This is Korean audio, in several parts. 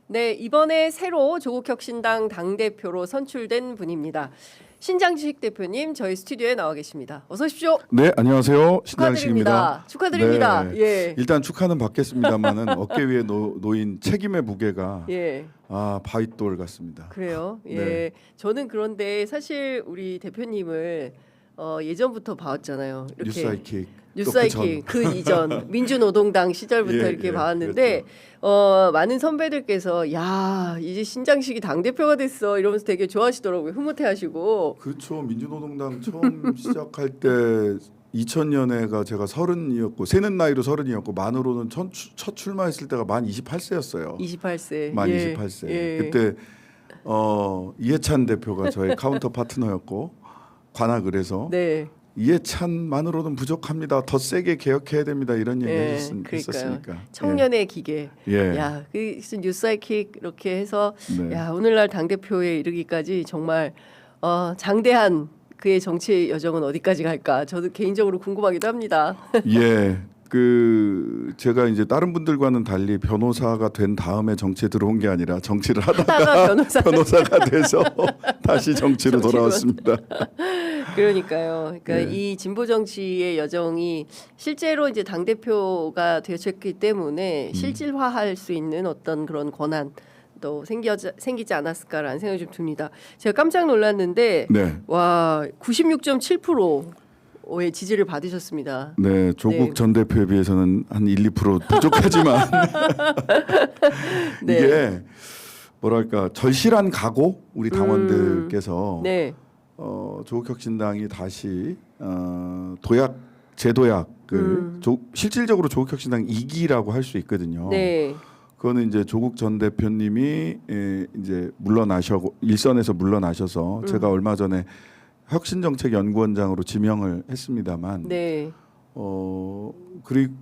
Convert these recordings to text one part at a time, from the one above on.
네, 이번에 새로 조국혁신당 당대표로 선출된 분입니다. 신장식 대표님 저희 스튜디오에 나와 계십니다. 어서 오십시오. 네, 안녕하세요. 신장식입니다. 축하드립니다. 네, 예. 일단 축하는 받겠습니다만은 어깨 위에 놓인 책임의 무게가 예. 바윗돌 같습니다. 그래요. 예. 네. 저는 그런데 사실 우리 대표님을 예전부터 봐왔잖아요. 이렇게 뉴스아이킥. 뉴스아이킥 그 이전 민주노동당 시절부터 예, 이렇게 예, 봐왔는데 많은 선배들께서 야 이제 신장식이 당 대표가 됐어 이러면서 되게 좋아하시더라고요. 흐뭇해하시고. 그렇죠. 민주노동당 처음 시작할 때 2000년에가 제가 30이었고 세는 나이로 30이었고 만으로는 첫 출마했을 때가 만 28세였어요. 28세. 만 예. 28세. 예. 그때 이해찬 대표가 저의 카운터 파트너였고 관악을 해서 네. 이해찬만으로는 부족합니다. 더 세게 개혁해야 됩니다. 이런 얘기 예, 했었으니까. 청년의 기계. 예. 야, 그 뉴스아이킥 이렇게 해서 네. 야 오늘날 당 대표에 이르기까지 정말 장대한 그의 정치 여정은 어디까지 갈까? 저도 개인적으로 궁금하기도 합니다. 예. 제가 이제 다른 분들과는 달리 변호사가 된 다음에 정치에 들어온 게 아니라 정치를 하다가 변호사가 돼서 다시 정치로 돌아왔습니다. 그러니까요. 그러니까 네. 이 진보 정치의 여정이 실제로 이제 당 대표가 되셨기 때문에 실질화할 수 있는 어떤 그런 권한 또 생기지 않았을까라는 생각이 좀 듭니다. 제가 깜짝 놀랐는데 네. 와 96.7%의 지지를 받으셨습니다. 네, 조국 네. 전 대표에 비해서는 한 1~2% 부족하지만 네. 이게 뭐랄까 절실한 각오 우리 당원들께서 네. 조국혁신당이 다시 재도약을 실질적으로 조국혁신당 2기라고 할 수 있거든요. 네. 그거는 이제 조국 전 대표님이 이제 물러나셔고 일선에서 물러나셔서 제가 얼마 전에 혁신정책연구원장으로 지명을 했습니다만, 네. 그리고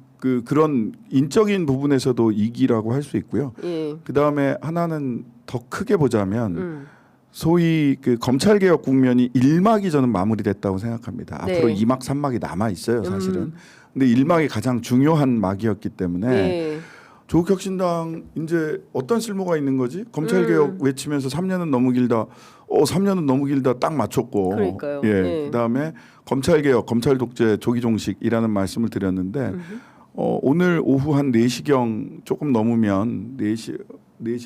그런 인적인 부분에서도 2기라고 할 수 있고요. 예. 그 다음에 하나는 더 크게 보자면. 소위 검찰 개혁 국면이 1막이 저는 마무리됐다고 생각합니다. 네. 앞으로 2막, 3막이 남아 있어요, 사실은. 근데 1막이 가장 중요한 막이었기 때문에 네. 조국혁신당 이제 어떤 쓸모가 있는 거지? 검찰 개혁 외치면서 3년은 너무 길다. 3년은 너무 길다. 딱 맞췄고. 그러니까요. 예. 네. 그다음에 검찰 개혁, 검찰 독재 조기 종식이라는 말씀을 드렸는데 오늘 오후 한 4시경 조금 넘으면 4시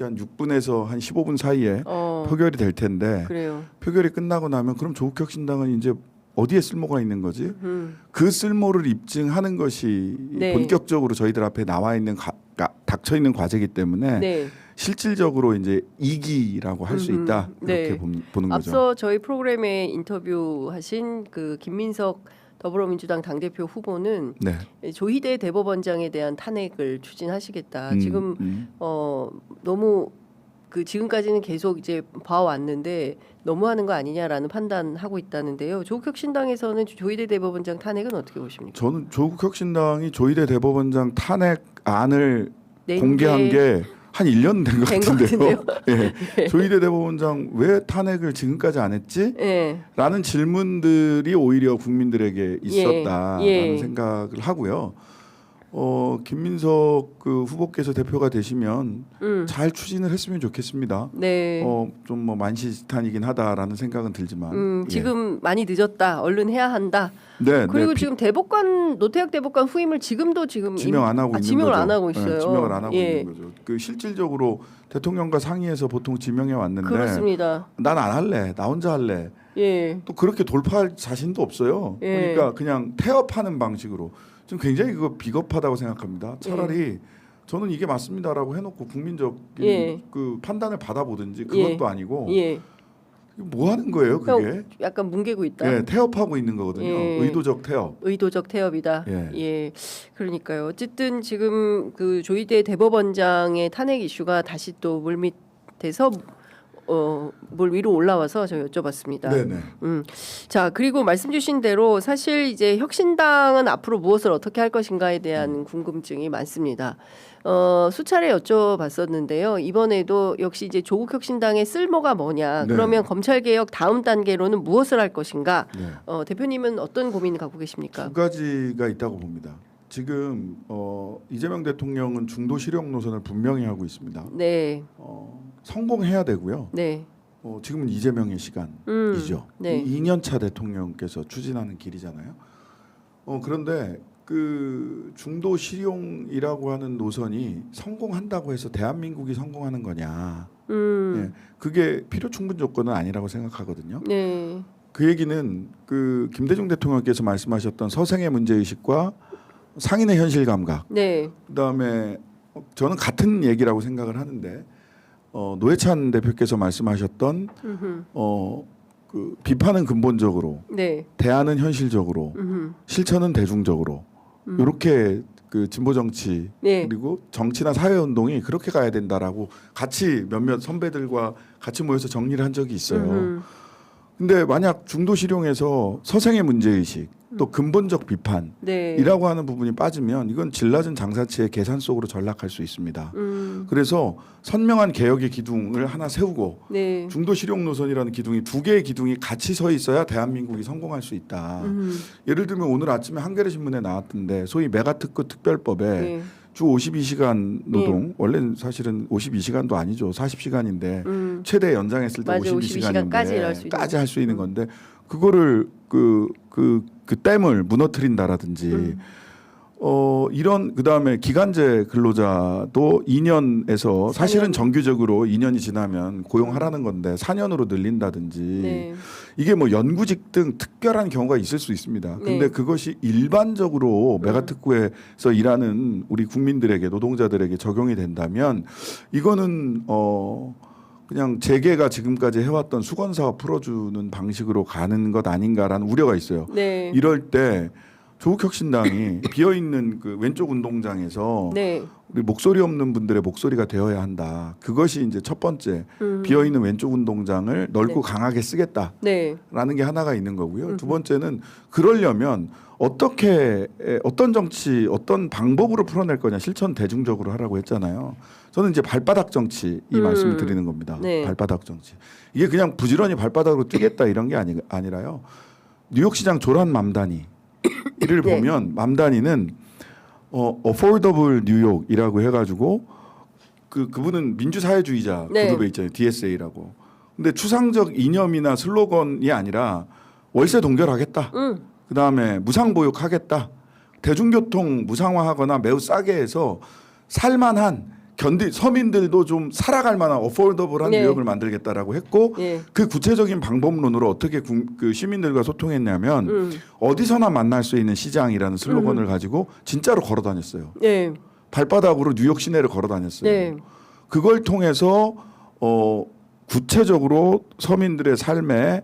한 6분에서 한 15분 사이에 표결이 될 텐데 그래요. 표결이 끝나고 나면 그럼 조국혁신당은 이제 어디에 쓸모가 있는 거지? 그 쓸모를 입증하는 것이 네. 본격적으로 저희들 앞에 나와 있는 닥쳐 있는 과제이기 때문에 네. 실질적으로 이제 2기라고 할 수 있다 이렇게 네. 보는 거죠. 앞서 저희 프로그램에 인터뷰하신 그 김민석 더불어민주당 당대표 후보는 네. 조희대 대법원장에 대한 탄핵을 추진하시겠다. 지금 너무 지금까지는 계속 이제 봐왔는데 너무하는 거 아니냐라는 판단하고 있다는데요. 조국혁신당에서는 조희대 대법원장 탄핵은 어떻게 보십니까? 저는 조국혁신당이 조희대 대법원장 탄핵안을 낸 공개한 게 한 1년 된 것 같은데요. 예. 조희대 대법원장 왜 탄핵을 지금까지 안 했지? 예. 라는 질문들이 오히려 국민들에게 있었다라는 예. 생각을 하고요. 김민석 후보께서 대표가 되시면 잘 추진을 했으면 좋겠습니다. 네. 좀 뭐 만시지탄이긴 하다라는 생각은 들지만 지금 많이 늦었다. 얼른 해야 한다. 네, 그리고 네, 지금 노태학 대법관 후임을 지금 지명 안 하고 있는 지명을 거죠. 안 하고 있어요. 네, 지명을 안 하고 예. 있는 거죠. 대통령과 대통령과 상의해서 보통 지명해 왔는데 그렇습니다. 난 안 할래. 나 혼자 할래. 예. 또 그렇게 돌파할 자신도 없어요. 예. 그러니까 그냥 태업하는 방식으로 좀 굉장히 그거 비겁하다고 생각합니다. 차라리 저는 이게 맞습니다라고 해놓고 국민적인 그 판단을 받아보든지 그것도 아니고 예. 뭐 하는 거예요 그게? 약간 뭉개고 있다. 예, 태업하고 있는 거거든요. 예. 의도적 태업. 의도적 태업이다. 예. 예. 그러니까요. 어쨌든 지금 그 조희대 대법원장의 탄핵 이슈가 다시 또 물밑에서 물 위로 올라와서 저 여쭤봤습니다. 네네. 자, 그리고 말씀 주신 대로 사실 이제 혁신당은 앞으로 무엇을 어떻게 할 것인가에 대한 궁금증이 많습니다. 수차례 여쭤봤었는데요. 이번에도 역시 이제 조국혁신당의 쓸모가 뭐냐. 네. 그러면 검찰개혁 다음 단계로는 무엇을 할 것인가. 네. 대표님은 어떤 고민을 갖고 계십니까? 두 가지가 있다고 봅니다. 지금 이재명 대통령은 중도 실용 노선을 분명히 하고 있습니다. 네. 성공해야 되고요. 네. 지금은 이재명의 시간이죠. 네. 2년차 대통령께서 추진하는 길이잖아요. 그런데 그 중도 실용이라고 하는 노선이 성공한다고 해서 대한민국이 성공하는 거냐? 예, 그게 필요 충분 조건은 아니라고 생각하거든요. 네. 그 얘기는 그 김대중 대통령께서 말씀하셨던 서생의 문제 의식과 상인의 현실 감각. 네. 그다음에 저는 같은 얘기라고 생각을 하는데 노회찬 대표께서 말씀하셨던 그 비판은 근본적으로, 네. 대안은 현실적으로, 실천은 대중적으로 이렇게 그 진보 정치 네. 그리고 정치나 사회 운동이 그렇게 가야 된다라고 같이 몇몇 선배들과 같이 모여서 정리를 한 적이 있어요. 근데 만약 중도 실용에서 서생의 문제 의식 또 근본적 비판이라고 네. 하는 부분이 빠지면 이건 질 낮은 장사치의 계산 속으로 전락할 수 있습니다. 그래서 선명한 개혁의 기둥을 하나 세우고 네. 중도 실용 노선이라는 기둥이 두 개의 기둥이 같이 서 있어야 대한민국이 성공할 수 있다. 예를 들면 오늘 아침에 한겨레 신문에 나왔던데 소위 메가특구 특별법에 네. 주 52시간 노동 원래는 사실은 52시간도 아니죠. 40시간인데 최대 연장했을 때 맞아, 52시간인데 까지 할 수 있는 건데 그거를 그 댐을 무너뜨린다라든지 이런 그다음에 기간제 근로자도 2년에서 사실은 4년. 정규적으로 2년이 지나면 고용하라는 건데 4년으로 늘린다든지 네. 이게 뭐 연구직 등 특별한 경우가 있을 수 있습니다. 근데 네. 그것이 일반적으로 메가특구에서 일하는 우리 국민들에게 노동자들에게 적용이 된다면 이거는 그냥 재계가 지금까지 해왔던 수건사업 풀어주는 방식으로 가는 것 아닌가라는 우려가 있어요. 네. 이럴 때 조국혁신당이 비어있는 그 왼쪽 운동장에서 네. 우리 목소리 없는 분들의 목소리가 되어야 한다. 그것이 이제 첫 번째 비어있는 왼쪽 운동장을 넓고 네. 강하게 쓰겠다라는 네. 게 하나가 있는 거고요. 두 번째는 그러려면 어떤 정치 어떤 방법으로 풀어낼 거냐 실천 대중적으로 하라고 했잖아요. 저는 이제 발바닥 정치 이 말씀을 드리는 겁니다. 네. 발바닥 정치 이게 그냥 부지런히 발바닥으로 뛰겠다 이런 게 아니라요. 뉴욕시장 조란 맘다니 이를 네. 보면 맘다니는 affordable 뉴욕이라고 해가지고 그분은 민주사회주의자 네. 그룹에 있잖아요. DSA라고. 근데 추상적 이념이나 슬로건이 아니라 월세 동결하겠다. 그다음에 무상보육하겠다. 대중교통 무상화하거나 매우 싸게 해서 살만한 서민들도 좀 살아갈 만한 어포더블한 네. 뉴욕을 만들겠다라고 했고 네. 그 구체적인 방법론으로 어떻게 그 시민들과 소통했냐면 어디서나 만날 수 있는 시장이라는 슬로건을 가지고 진짜로 걸어 다녔어요. 네. 발바닥으로 뉴욕 시내를 걸어 다녔어요. 네. 그걸 통해서 구체적으로 서민들의 삶에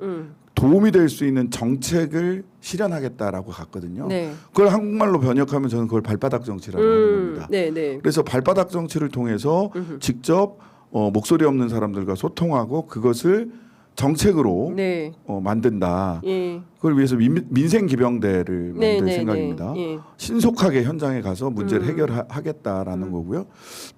도움이 될 수 있는 정책을 실현하겠다라고 갔거든요. 네. 그걸 한국말로 번역하면 저는 그걸 발바닥 정치라고 하는 겁니다. 네. 네. 그래서 발바닥 정치를 통해서 직접 목소리 없는 사람들과 소통하고 그것을 정책으로 네. 만든다. 예. 그걸 위해서 민생 기병대를 네, 만들 네, 생각입니다. 네. 예. 신속하게 현장에 가서 문제를 해결하겠다라는 거고요.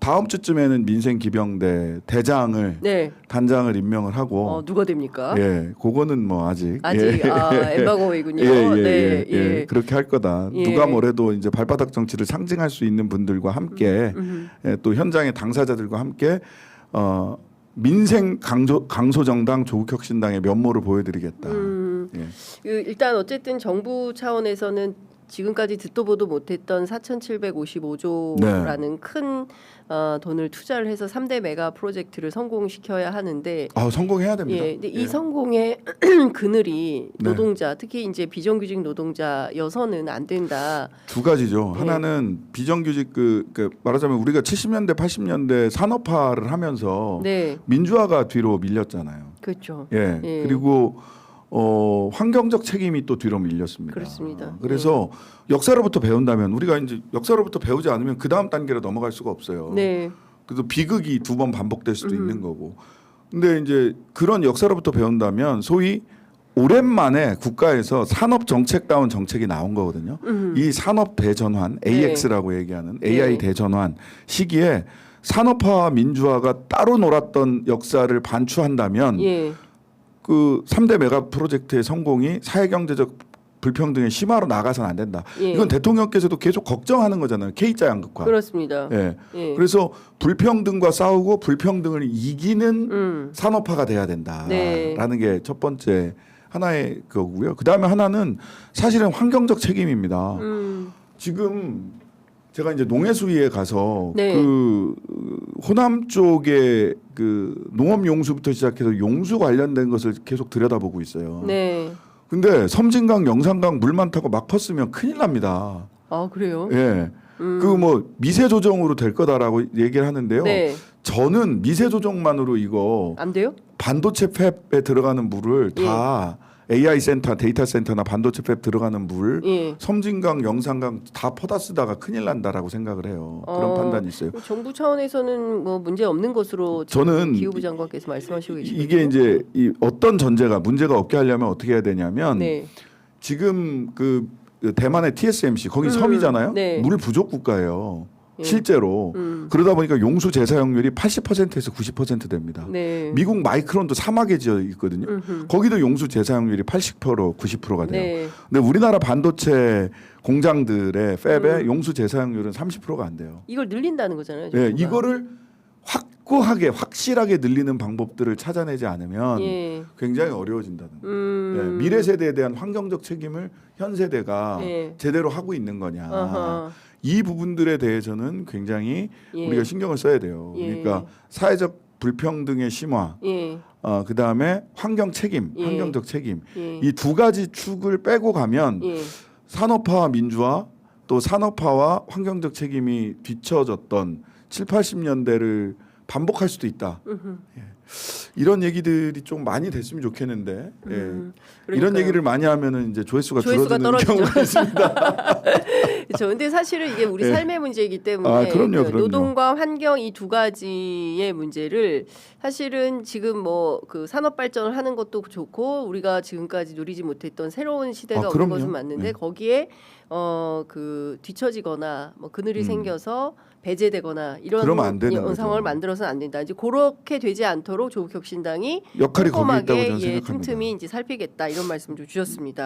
다음 주쯤에는 민생 기병대 대장을 네. 단장을 임명을 하고 누가 됩니까? 예, 그거는 뭐 아직 엠바고이군요. 예, 그렇게 할 거다. 예. 누가 뭐래도 이제 발바닥 정치를 상징할 수 있는 분들과 함께 또 현장의 당사자들과 함께 민생 강소정당 조국혁신당의 면모를 보여드리겠다. 예. 일단 어쨌든 정부 차원에서는 지금까지 듣도 보도 못했던 4,755조라는 큰 돈을 투자를 해서 3대 메가 프로젝트를 성공시켜야 하는데 성공해야 됩니다. 근데 이 성공의 그늘이 노동자, 특히 이제 비정규직 노동자여서는 안 된다. 두 가지죠. 하나는 비정규직 그 말하자면 우리가 70년대 80년대 산업화를 하면서 민주화가 뒤로 밀렸잖아요. 그렇죠. 그리고 환경적 책임이 또 뒤로 밀렸습니다. 그렇습니다. 그래서 역사로부터 배운다면 우리가 이제 역사로부터 배우지 않으면 그 다음 단계로 넘어갈 수가 없어요. 그래서 비극이 두 번 반복될 수도 있는 거고. 근데 이제 그런 역사로부터 배운다면 소위 오랜만에 국가에서 산업 정책다운 정책이 나온 거거든요. 이 산업 대전환 AX라고 얘기하는 AI 대전환 시기에 산업화와 민주화가 따로 놀았던 역사를 반추한다면 그 3대 메가 프로젝트의 성공이 사회경제적 불평등의 심화로 나가서는 안 된다. 예. 이건 대통령께서도 계속 걱정하는 거잖아요. K자 양극화. 그렇습니다. 예. 예. 그래서 불평등과 싸우고 불평등을 이기는 산업화가 돼야 된다라는 네. 게 첫 번째 하나의 거고요. 그다음에 하나는 사실은 환경적 책임입니다. 지금 제가 이제 농해수위에 가서 네. 그 호남 쪽에 그 농업 용수부터 시작해서 용수 관련된 것을 계속 들여다보고 있어요. 네. 근데 섬진강, 영산강 물 많다고 막 퍼쓰면 큰일 납니다. 아 그래요? 예. 그 뭐 미세 조정으로 될 거다라고 얘기를 하는데요. 네. 저는 미세 조정만으로 이거 안 돼요? 반도체 팹에 들어가는 물을 다 AI 센터, 데이터 센터나 반도체 팹 들어가는 물, 예. 섬진강, 영산강 다 퍼다 쓰다가 큰일 난다라고 생각을 해요. 그런 판단이 있어요. 정부 차원에서는 뭐 문제 없는 것으로 저는 기후부 장관께서 말씀하시고 계시거든요. 이게 이제 이 어떤 전제가 문제가 없게 하려면 어떻게 해야 되냐면 네. 지금 그 대만의 TSMC 거기 섬이잖아요. 네. 물 부족 국가예요. 예. 실제로 그러다 보니까 용수 재사용률이 80%에서 90% 됩니다. 네. 미국 마이크론도 사막에 지어 있거든요. 거기도 용수 재사용률이 80% 90%가 돼요. 네. 근데 우리나라 반도체 공장들의 팹의 용수 재사용률은 30%가 안 돼요. 이걸 늘린다는 거잖아요. 예, 정부가. 이거를 확고하게 확실하게 늘리는 방법들을 찾아내지 않으면 예. 굉장히 어려워진다는 거예요. 예, 미래 세대에 대한 환경적 책임을 현 세대가 예. 제대로 하고 있는 거냐. 어허. 이 부분들에 대해서는 굉장히 예. 우리가 신경을 써야 돼요. 예. 그러니까 사회적 불평등의 심화, 예. 그다음에 환경 책임, 예. 환경적 책임 예. 이 두 가지 축을 빼고 가면 예. 산업화와 민주화 또 산업화와 환경적 책임이 뒤처졌던 7, 80년대를 반복할 수도 있다. 예. 이런 얘기들이 좀 많이 됐으면 좋겠는데 예. 이런 그러니까요. 얘기를 많이 하면은 이제 조회수가 조회수가 줄어드는 떨어지죠. 경우가 있습니다. 그렇죠. 근데 사실은 이게 우리 예. 삶의 문제이기 때문에 아, 그럼요, 그럼요. 노동과 환경 이 두 가지의 문제를 사실은 지금 뭐 그 산업 발전을 하는 것도 좋고 우리가 지금까지 누리지 못했던 새로운 시대가 오는 그럼요. 것은 맞는데 네. 거기에 그 뒤처지거나 뭐 그늘이 생겨서 배제되거나 이런 그러면 안 되는 거죠. 상황을 만들어서는 안 된다. 이제 그렇게 되지 않도록 조국혁신당이 역할이 거기에 있다고 꼼꼼하게 저는 생각합니다. 틈틈이 이제 살피겠다 이런 말씀 좀 주셨습니다.